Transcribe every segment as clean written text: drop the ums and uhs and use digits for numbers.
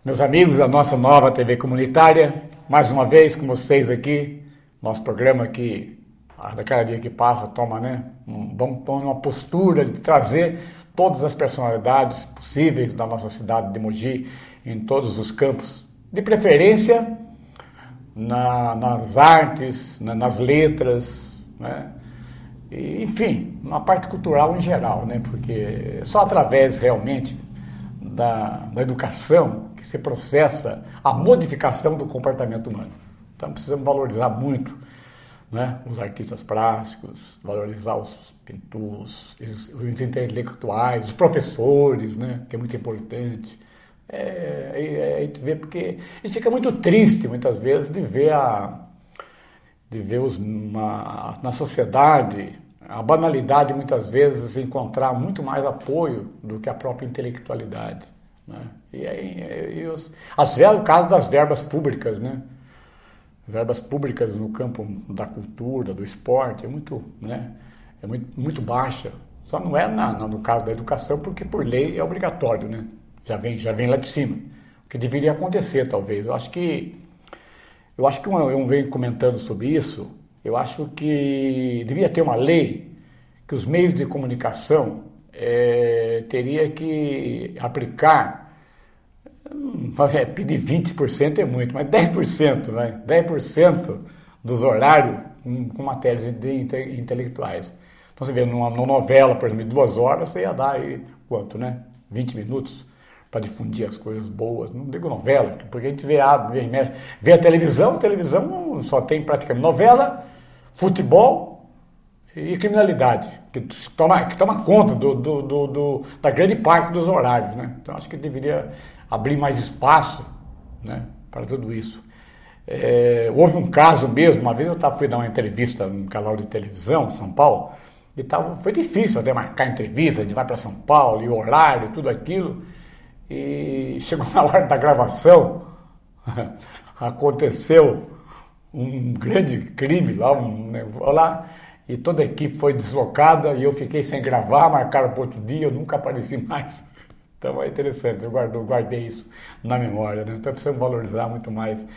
Meus amigos da nossa nova TV comunitária, mais uma vez com vocês aqui, nosso programa que a cada dia que passa toma, uma postura de trazer todas as personalidades possíveis da nossa cidade de Mogi, em todos os campos, de preferência nas artes, nas letras, né? E, enfim, na parte cultural em geral, né? Porque só através realmente da educação que se processa a modificação do comportamento humano. Então precisamos valorizar muito, né, os artistas plásticos, valorizar os pintores, os intelectuais, os professores, né, que é muito importante. A gente vê porque a gente fica muito triste muitas vezes de ver na sociedade a banalidade muitas vezes encontrar muito mais apoio do que a própria intelectualidade, né? E aí o caso das verbas públicas, né? Verbas públicas no campo da cultura, do esporte é muito, né? Muito baixa. Só não é no caso da educação porque por lei é obrigatório, né? Já vem lá de cima. O que deveria acontecer talvez. Eu acho que eu venho comentando sobre isso. Eu acho que devia ter uma lei que os meios de comunicação teria que aplicar, pedir 20% é muito, mas 10%, né? 10% dos horários com matérias intelectuais. Então você vê, numa novela, por exemplo, de 2 horas, você ia dar aí quanto, né? 20 minutos para difundir as coisas boas. Não digo novela, porque a gente vê a televisão só tem praticamente novela, futebol e criminalidade, que toma conta da grande parte dos horários, né? Então acho que deveria abrir mais espaço, né, para tudo isso. Houve um caso mesmo, uma vez eu fui dar uma entrevista num canal de televisão, São Paulo, e foi difícil até marcar a entrevista, a gente vai para São Paulo, e o horário, tudo aquilo, e chegou na hora da gravação, aconteceu um grande crime lá, e toda a equipe foi deslocada e eu fiquei sem gravar, marcaram para outro dia, eu nunca apareci mais. Então é interessante, eu guardei isso na memória, né? Então precisamos valorizar muito mais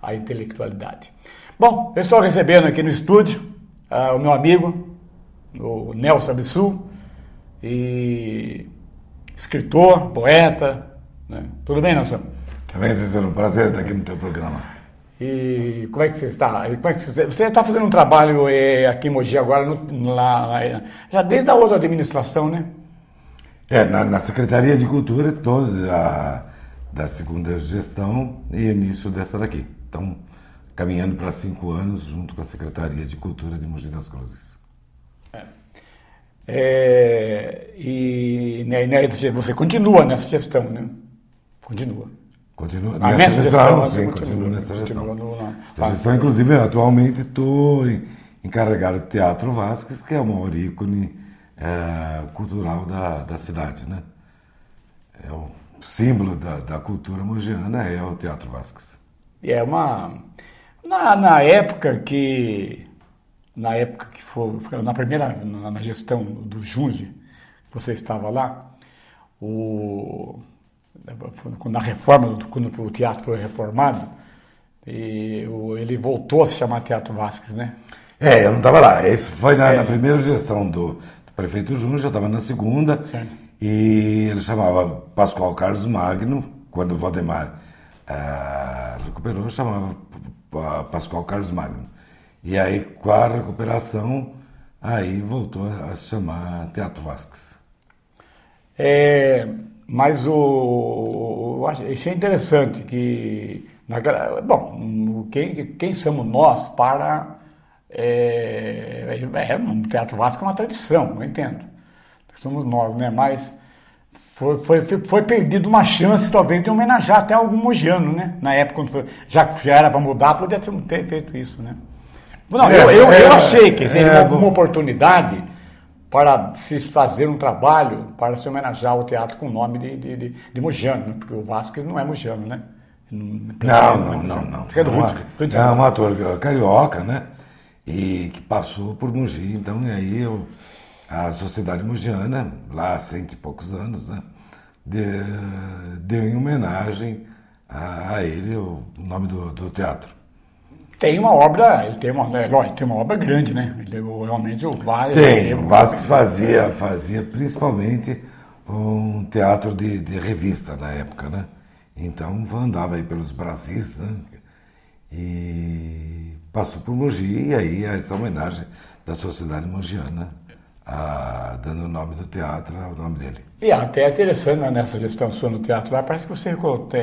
a intelectualidade. Bom, eu estou recebendo aqui no estúdio o meu amigo, o Nelson Abissu, e escritor, poeta, né? Tudo bem, Nelson? Também, Cícero, um prazer estar aqui no teu programa. E como é que você está? Você está fazendo um trabalho aqui em Mogi agora, já desde a outra administração, né? Na Secretaria de Cultura, toda da segunda gestão e início dessa daqui. Então, caminhando para 5 anos junto com a Secretaria de Cultura de Mogi das Cruzes. Você continua nessa gestão, né? Continua nessa gestão. Continua nessa gestão. Essa gestão, inclusive, atualmente estou encarregado do Teatro Vasques, que é o maior ícone cultural da cidade, né? É o símbolo da cultura mogiana, é o Teatro Vasques. E na época que foi na gestão do Junge, você estava lá, na reforma, quando o teatro foi reformado, ele voltou a se chamar Teatro Vasques, né? Eu não estava lá. Isso foi na primeira gestão do prefeito Júnior, já estava na segunda. Certo. E ele chamava Pascoal Carlos Magno, quando o Valdemar recuperou, chamava Pascoal Carlos Magno. E aí, com a recuperação, aí voltou a se chamar Teatro Vasques. Mas eu achei interessante que, quem somos nós para... o Teatro Vasco é uma tradição, eu entendo. Somos nós, né? Mas foi perdida uma chance, talvez, de homenagear até algum mogiano, né? Na época, quando já era para mudar, podia ter feito isso, né? Não, eu achei que seria uma oportunidade para se fazer um trabalho para se homenagear o teatro com o nome de mogiano, né? Porque o Vasques não é mogiano, né? Não. É um ator carioca, né? E que passou por Mogi, então, e aí a sociedade mogiana, lá há 100 e poucos anos, né? Deu em homenagem a ele o nome do teatro. Tem uma obra, ele tem uma obra grande, né? Ele realmente o Vasquez fazia principalmente um teatro de revista na época, né? Então andava aí pelos Brasis, né? E passou por Mogi, e aí essa homenagem da sociedade mogiana, dando o nome do teatro ao nome dele. E até é interessante, né, nessa gestão sua no teatro lá, parece que você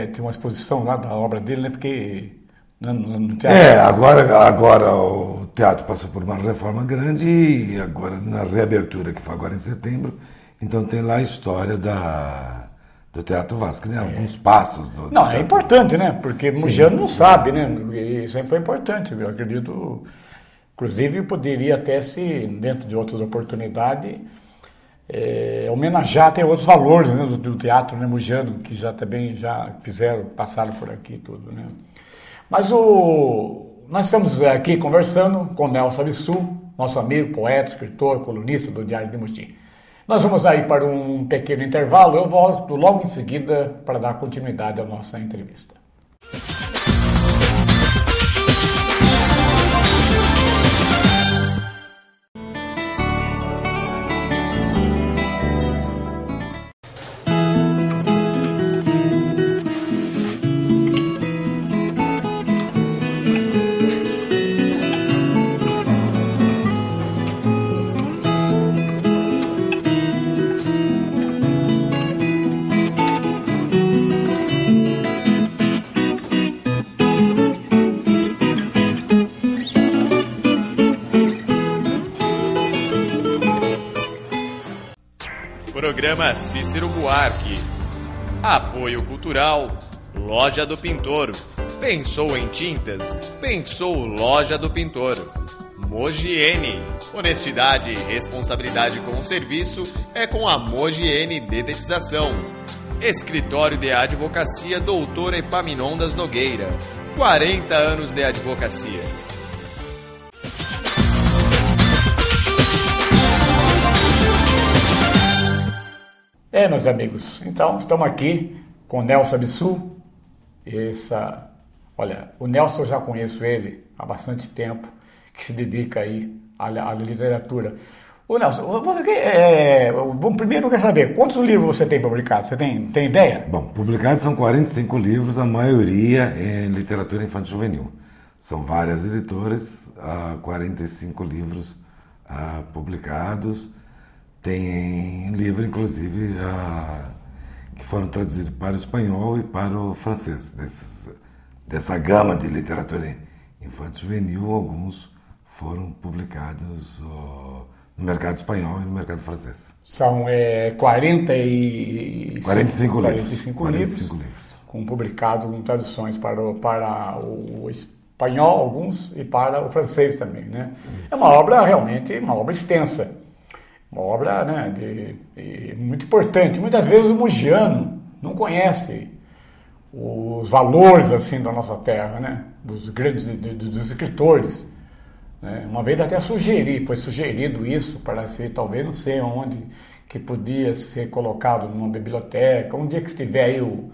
tem uma exposição lá da obra dele, né? Fiquei no teatro. Agora o teatro passou por uma reforma grande e agora na reabertura, que foi agora em setembro, então tem lá a história do Teatro Vasquez, né? Alguns passos do Não, teatro. é importante, né? Porque Mogiano não sabe, né? Isso aí foi importante, eu acredito. Inclusive, poderia até se, dentro de outras oportunidades, homenagear até outros valores, né, do teatro, né, Mogiano, que já também passaram por aqui e tudo, né? Mas nós estamos aqui conversando com Nelson Abissu, nosso amigo, poeta, escritor, colunista do Diário de Mogi. Nós vamos aí para um pequeno intervalo, eu volto logo em seguida para dar continuidade à nossa entrevista. Programa Cícero Buarque. Apoio Cultural Loja do Pintor. Pensou em tintas? Pensou Loja do Pintor. Mogiene. Honestidade e responsabilidade com o serviço é com a Mogiene Dedetização. Escritório de Advocacia Doutor Epaminondas Nogueira. 40 anos de advocacia. Meus amigos, então estamos aqui com o Nelson Abissu. Olha, o Nelson eu já conheço ele há bastante tempo, que se dedica aí à literatura. Ô Nelson, primeiro eu quero saber, quantos livros você tem publicado? Você tem ideia? Bom, publicados são 45 livros, a maioria em literatura infantil juvenil. São várias editoras, 45 livros publicados. Tem livro, inclusive, que foram traduzidos para o espanhol e para o francês. Dessa gama de literatura infantil juvenil, alguns foram publicados no mercado espanhol e no mercado francês. São 45 livros. Publicados com traduções para o espanhol, alguns, e para o francês também, né? Isso. É uma obra realmente, uma obra extensa. Uma obra, né, muito importante. Muitas vezes o mogiano não conhece os valores assim da nossa terra, né, dos grandes dos escritores. Né? Uma vez até foi sugerido isso para ser, talvez, não sei onde, que podia ser colocado numa biblioteca, um dia que estiver aí um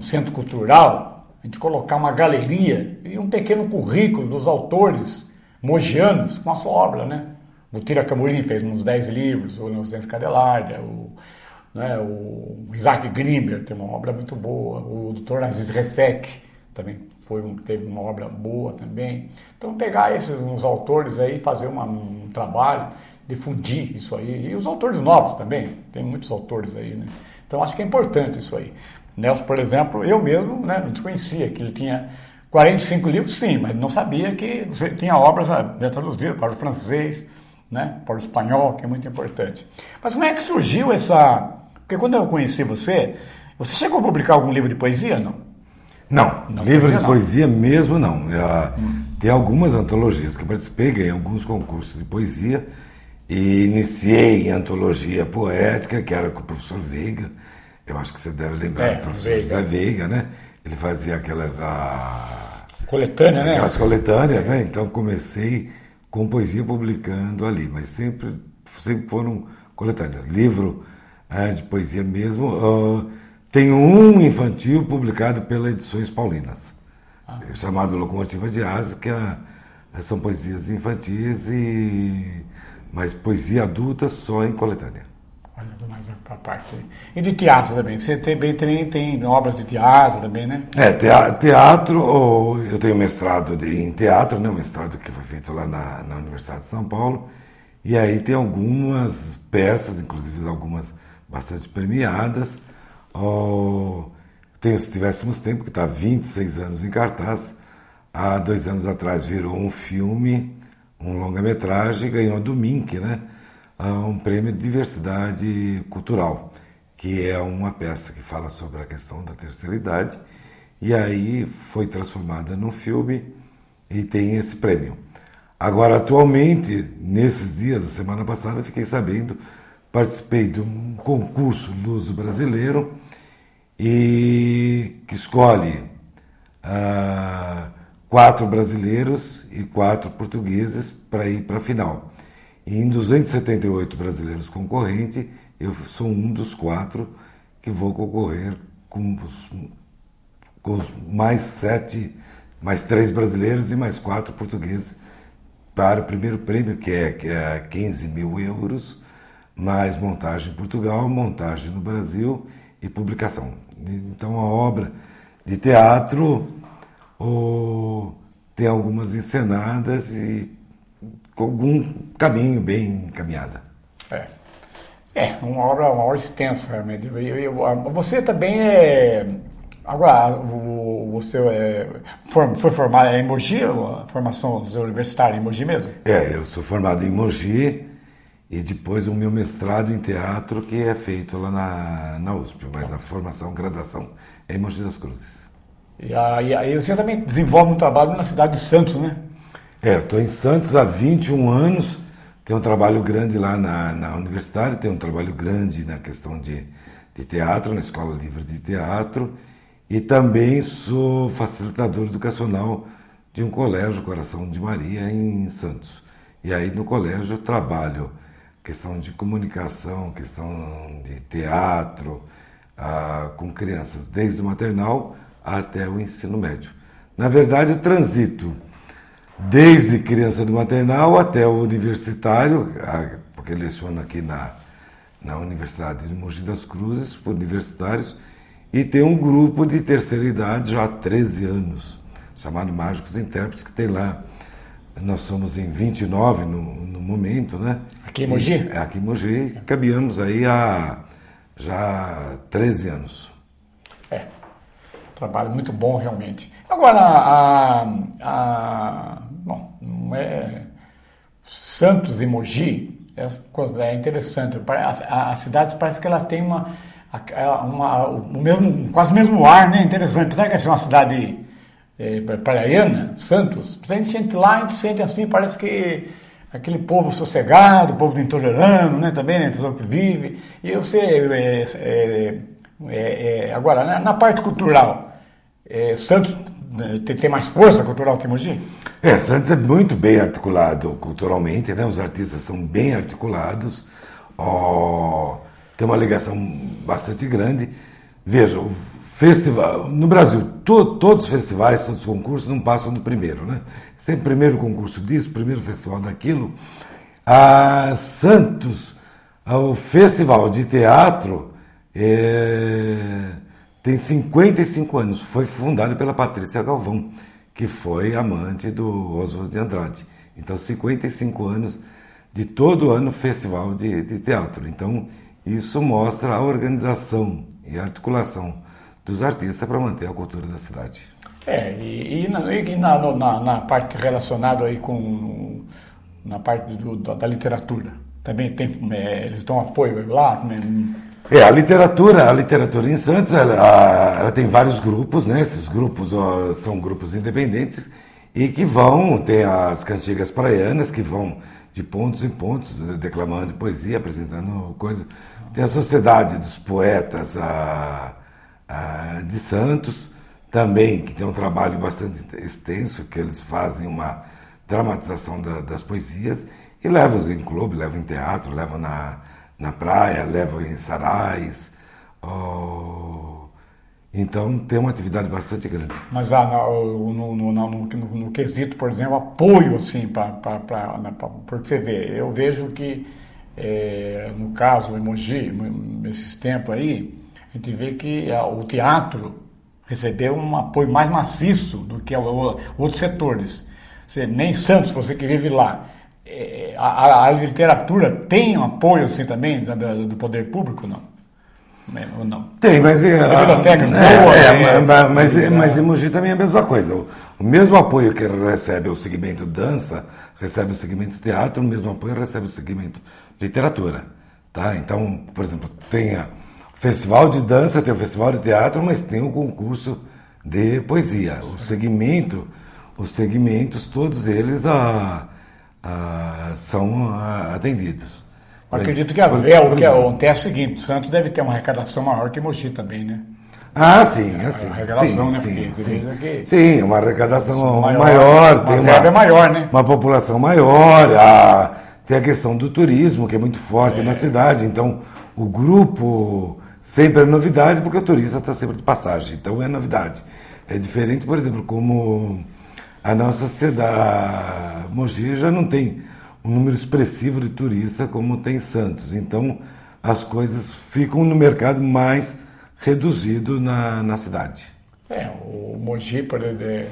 centro cultural, a gente colocar uma galeria e um pequeno currículo dos autores mogianos com a sua obra, né? O Tira Camurim fez uns 10 livros, o Inocêncio Cadelária, o Isaac Grimber tem uma obra muito boa, o Dr. Aziz Resek também teve uma obra boa também. Então pegar uns autores aí, fazer um trabalho, difundir isso aí, e os autores novos também, tem muitos autores aí, né? Então acho que é importante isso aí. Nelson, por exemplo, eu mesmo, né, não desconhecia que ele tinha 45 livros, sim, mas não sabia que você tinha obras traduzidas para o francês, né, para o espanhol, que é muito importante. Mas como é que surgiu Porque quando eu conheci você chegou a publicar algum livro de poesia, não? Não, livro de poesia mesmo não. Tem algumas antologias que eu participei, ganhei alguns concursos de poesia e iniciei em antologia poética, que era com o professor Veiga. Eu acho que você deve lembrar do professor José Veiga, né? Ele fazia aquelas coletâneas, né? Então comecei com poesia publicando ali, mas sempre foram coletâneas. Livro de poesia mesmo. Tem um infantil publicado pela Edições Paulinas, chamado Locomotiva de Asas, que são poesias infantis, mas poesia adulta só em coletânea. Olha, mais a parte. E de teatro também. Você também tem obras de teatro também, né? Teatro, eu tenho mestrado em teatro, né? Um mestrado que foi feito lá na Universidade de São Paulo. E aí tem algumas peças, inclusive algumas bastante premiadas. Se Tivéssemos Tempo, que está há 26 anos em cartaz. Há 2 anos atrás virou um filme, um longa-metragem, ganhou do MINC, né? Um prêmio de diversidade cultural, que é uma peça que fala sobre a questão da terceira idade, e aí foi transformada num filme e tem esse prêmio. Agora, atualmente, nesses dias, a semana passada, fiquei sabendo, participei de um concurso luso brasileiro e que escolhe 4 brasileiros e 4 portugueses para ir para a final. E em 278 brasileiros concorrentes, eu sou um dos 4 que vou concorrer com os mais 3 brasileiros e mais 4 portugueses para o primeiro prêmio, que é 15 mil euros, mais montagem em Portugal, montagem no Brasil e publicação. Então a obra de teatro tem algumas encenadas e com algum caminho bem encaminhada. Uma obra extensa, realmente. Você também agora, você foi formado em Mogi, a formação universitária em Mogi mesmo? Eu sou formado em Mogi e depois o meu mestrado em teatro que é feito lá na USP, mas a graduação é em Mogi das Cruzes. E aí você também desenvolve um trabalho na cidade de Santos, né? Eu estou em Santos há 21 anos, tenho um trabalho grande lá na universidade, tenho um trabalho grande na questão de teatro, na Escola Livre de Teatro, e também sou facilitador educacional de um colégio, Coração de Maria, em Santos. E aí no colégio eu trabalho questão de comunicação, questão de teatro, com crianças desde o maternal até o ensino médio. Na verdade, eu transito desde criança do maternal até o universitário, porque leciono aqui na Universidade de Mogi das Cruzes, por universitários, e tem um grupo de terceira idade já há 13 anos, chamado Mágicos Intérpretes, que tem lá. Nós somos em 29 no momento, né? Aqui em Mogi? Aqui em Mogi, caminhamos aí há já 13 anos. Trabalho muito bom, realmente. Agora, Santos e Mogi é interessante. A cidade parece que ela tem quase o mesmo ar, né? Interessante. Apesar que é uma cidade praiana, Santos, a gente sente lá, a gente sente assim, parece que aquele povo sossegado, o povo do interiorano, né? Também, né? Pessoa que vive. E você, agora, na parte cultural, Santos tem mais força cultural que Mogi? Santos é muito bem articulado culturalmente, né? Os artistas são bem articulados, tem uma ligação bastante grande. Veja, o festival, no Brasil, todos os festivais, todos os concursos não passam do primeiro, né? Sempre primeiro concurso disso, primeiro festival daquilo. Santos, o festival de teatro tem 55 anos, foi fundado pela Patrícia Galvão, que foi amante do Oswald de Andrade. Então, 55 anos de todo ano festival de teatro. Então, isso mostra a organização e a articulação dos artistas para manter a cultura da cidade. Na parte relacionada aí na parte da literatura, também eles dão apoio lá? A literatura em Santos, ela tem vários grupos, né? Esses grupos são grupos independentes e que tem as cantigas praianas, que vão de pontos em pontos, declamando poesia, apresentando coisas. Tem a Sociedade dos Poetas de Santos, também, que tem um trabalho bastante extenso, que eles fazem uma dramatização das poesias e levam em clube, levam em teatro, levam na praia, levam em sarais. Então tem uma atividade bastante grande. Mas no quesito, por exemplo, apoio, assim, porque você vê, eu vejo que, no caso, em Mogi, nesses tempos aí, a gente vê que o teatro recebeu um apoio mais maciço do que outros setores. Nem Santos, você que vive lá, a literatura tem um apoio, assim, também, do poder público, não? Ou não? Tem, mas mas em Mogi também é a mesma coisa. O mesmo apoio que recebe o segmento dança, recebe o segmento teatro, o mesmo apoio recebe o segmento literatura. Tá? Então, por exemplo, tem o festival de dança, tem o festival de teatro, mas tem o concurso de poesia. Os segmentos, todos eles são atendidos. Eu acredito que o que acontece é o seguinte, Santos deve ter uma arrecadação maior que Mogi também, né? Ah, sim, assim. A arrecadação, né? Sim, uma arrecadação maior, tem verba maior, né? Uma população maior, tem a questão do turismo, que é muito forte na cidade, então o grupo sempre é novidade, porque o turista está sempre de passagem, então é novidade. É diferente, por exemplo, como a nossa cidade, Mogi já não tem um número expressivo de turistas como tem Santos. Então, as coisas ficam no mercado mais reduzido na cidade. O Mogi, por exemplo,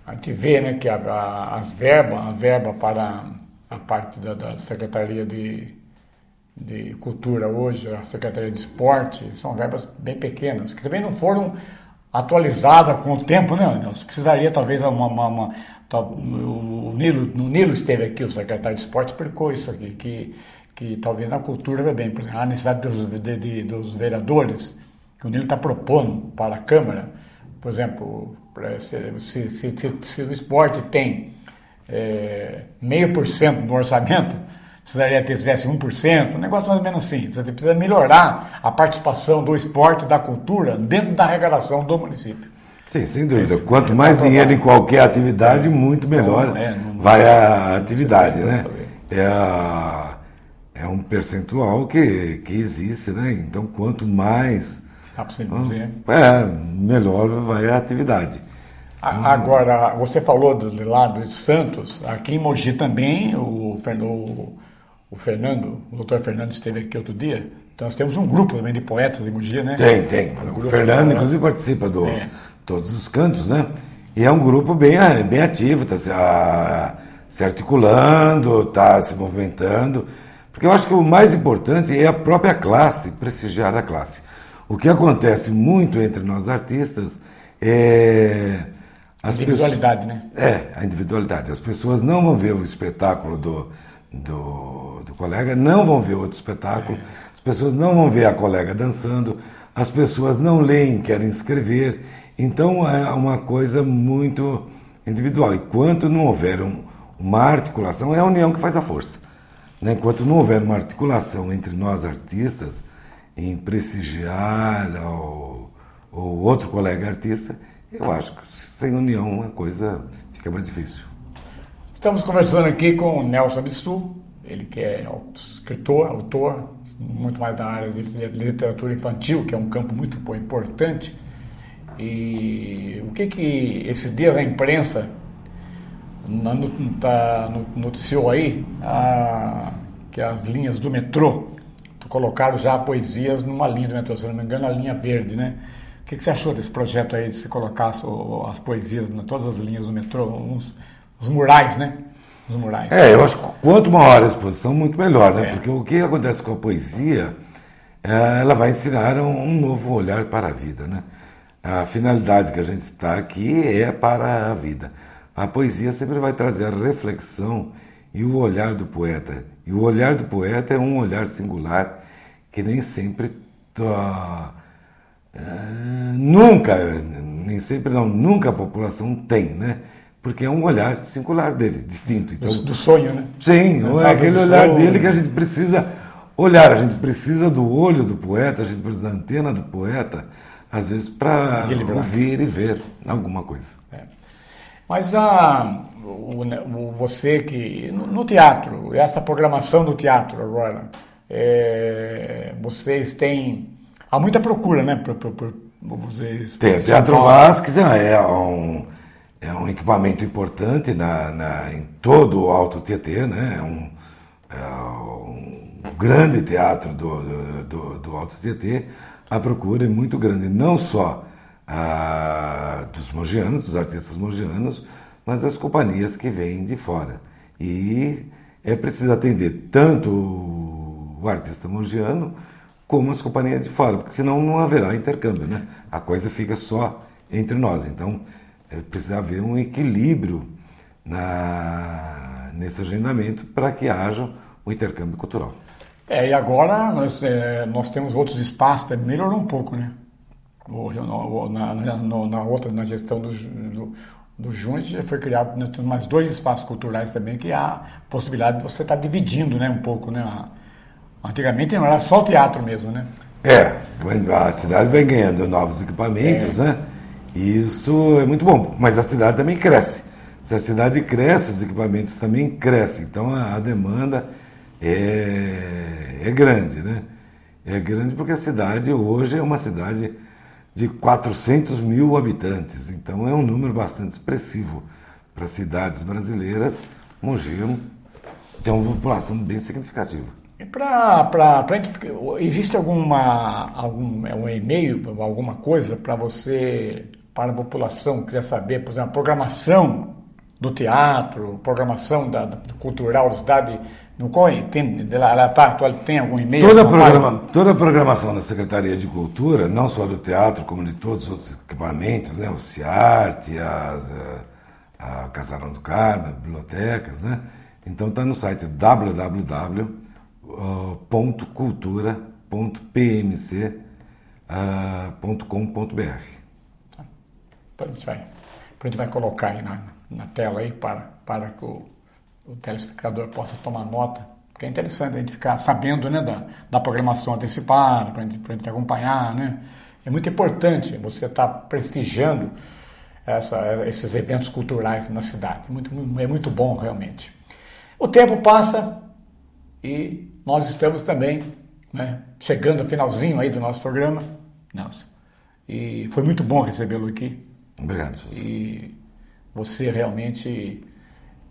a gente vê, né, que a verba para a parte da Secretaria de Cultura hoje, a Secretaria de Esporte, são verbas bem pequenas, que também não foram atualizadas com o tempo, né? Nelson? Precisaria talvez o Nilo esteve aqui, o secretário de esporte explicou isso aqui, que talvez na cultura também, por exemplo, a necessidade dos vereadores, que o Nilo está propondo para a Câmara, por exemplo, se o esporte tem 0,5% do orçamento, precisaria ter, se tivesse 1%, um negócio mais ou menos assim. Você precisa melhorar a participação do esporte e da cultura dentro da arrecadação do município. Sim, sem dúvida. Quanto mais dinheiro em qualquer atividade, muito melhor vai a atividade, né? É um percentual que existe, né? Então, quanto mais... Dá para você dizer. Melhor vai a atividade. Agora, você falou do lado de Santos, aqui em Mogi também, o doutor Fernando esteve aqui outro dia. Então, nós temos um grupo também de poetas de Mogi, né? Tem. O Fernando, inclusive, participa todos os cantos, né? E é um grupo bem ativo, está se articulando, está se movimentando, porque eu acho que o mais importante é a própria classe, prestigiar a classe. O que acontece muito entre nós artistas é... A individualidade, né? A individualidade. As pessoas não vão ver o espetáculo do colega, não vão ver outro espetáculo, as pessoas não vão ver a colega dançando, as pessoas não leem, querem escrever. Então é uma coisa muito individual. Enquanto não houver uma articulação, é a união que faz a força. Né? Enquanto não houver uma articulação entre nós artistas, em prestigiar o outro colega artista, eu acho que sem união a coisa fica mais difícil. Estamos conversando aqui com o Nelson Abissu, ele que é escritor, autor, muito mais da área de literatura infantil, que é um campo muito importante. E o que esses dias a imprensa noticiou aí que as linhas do metrô colocaram já poesias numa linha do metrô, se não me engano, a linha verde, né? O que você achou desse projeto aí, de se colocar as poesias em todas as linhas do metrô, os murais, né? Os murais. Eu acho que quanto maior a exposição, muito melhor, né? Porque o que acontece com a poesia, ela vai ensinar um novo olhar para a vida, né? A finalidade que a gente está aqui é para a vida. A poesia sempre vai trazer a reflexão e o olhar do poeta. E o olhar do poeta é um olhar singular que nem sempre... nunca a população tem, né? Porque é um olhar singular dele, distinto. Então, do sonho, né? Sim, é aquele olhar dele que a gente precisa olhar. A gente precisa do olho do poeta, a gente precisa da antena do poeta, às vezes, para ouvir e ver alguma coisa. Mas você que... No teatro, essa programação do teatro agora, vocês têm... Há muita procura, né? vamos dizer isso. Tem o Teatro Vasques, é um equipamento importante em todo o Alto Tietê, né? É um grande teatro do Alto Tietê. A procura é muito grande, não só dos mogianos, dos artistas mogianos, mas das companhias que vêm de fora. E é preciso atender tanto o artista mogiano como as companhias de fora, porque senão não haverá intercâmbio, né? A coisa fica só entre nós. Então, precisa haver um equilíbrio nesse agendamento para que haja o intercâmbio cultural. E agora nós temos outros espaços, melhorou um pouco, né? Hoje, na gestão do Júnior já foi criado, nós temos mais 2 espaços culturais também, que há possibilidade de você estar dividindo, né, um pouco, né? Antigamente não era só o teatro mesmo, né? A cidade vai ganhando novos equipamentos, né? E isso é muito bom, mas a cidade também cresce. Se a cidade cresce, os equipamentos também crescem. Então a demanda é grande, né? É grande porque a cidade hoje é uma cidade de 400 mil habitantes. Então é um número bastante expressivo para cidades brasileiras. Mogi tem uma população bem significativa. Existe um e-mail, alguma coisa para a população que quiser saber, por exemplo, a programação do teatro, programação cultural da cidade, tem algum e-mail? Toda a programação da Secretaria de Cultura, não só do teatro, como de todos os outros equipamentos, né? O CIARTE, a Casarão do Carmo, as bibliotecas, né? Então está no site www.cultura.pmc.com.br. A gente vai colocar aí na tela aí para que o telespectador possa tomar nota, porque é interessante a gente ficar sabendo, né, da programação antecipada, para a gente acompanhar, né? É muito importante você estar prestigiando esses eventos culturais na cidade. É muito bom, realmente. O tempo passa e nós estamos também, né, chegando ao finalzinho aí do nosso programa, Nelson. E foi muito bom recebê-lo aqui. Obrigado. E você realmente,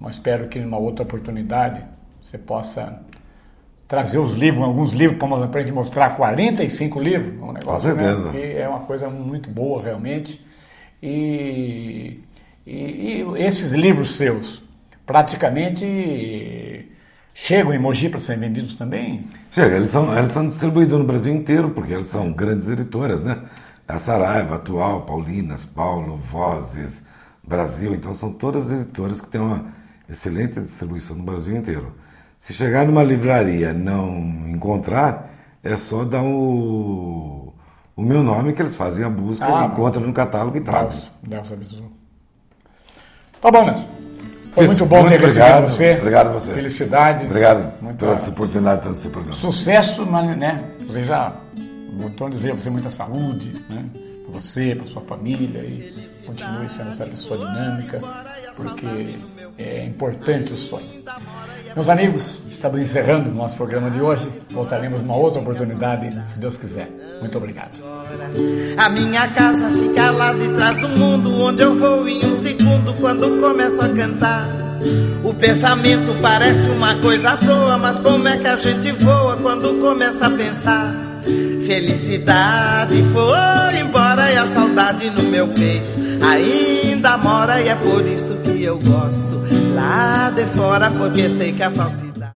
eu espero que numa outra oportunidade você possa trazer alguns livros para a gente mostrar 45 livros, um negócio, com certeza, né, que é uma coisa muito boa realmente. E esses livros seus praticamente chegam em Mogi para serem vendidos também? Chega, eles são distribuídos no Brasil inteiro, porque eles são grandes editoras, né? A Saraiva, Atual, Paulinas, Paulo, Vozes, Brasil, então são todas editoras que têm uma excelente distribuição no Brasil inteiro. Se chegar numa livraria e não encontrar, é só dar o meu nome, que eles fazem a busca, encontram no catálogo e trazem. Nelson Bizu. Tá bom, Nelson. Foi muito bom ter recebido você. Obrigado a você. Felicidade. Obrigado pela oportunidade de ter esse programa. Sucesso, né? Você já voltou a dizer, você muita saúde, né? Para você, para sua família, e continue sendo essa pessoa dinâmica, porque é importante o sonho. Meus amigos, estamos encerrando o nosso programa de hoje. Voltaremos numa outra oportunidade, se Deus quiser. Muito obrigado. A minha casa fica lá de trás do mundo, onde eu vou em um segundo quando começo a cantar. O pensamento parece uma coisa à toa, mas como é que a gente voa quando começa a pensar? Felicidade foi embora e a saudade no meu peito ainda mora, e é por isso que eu gosto lá de fora, porque sei que a falsidade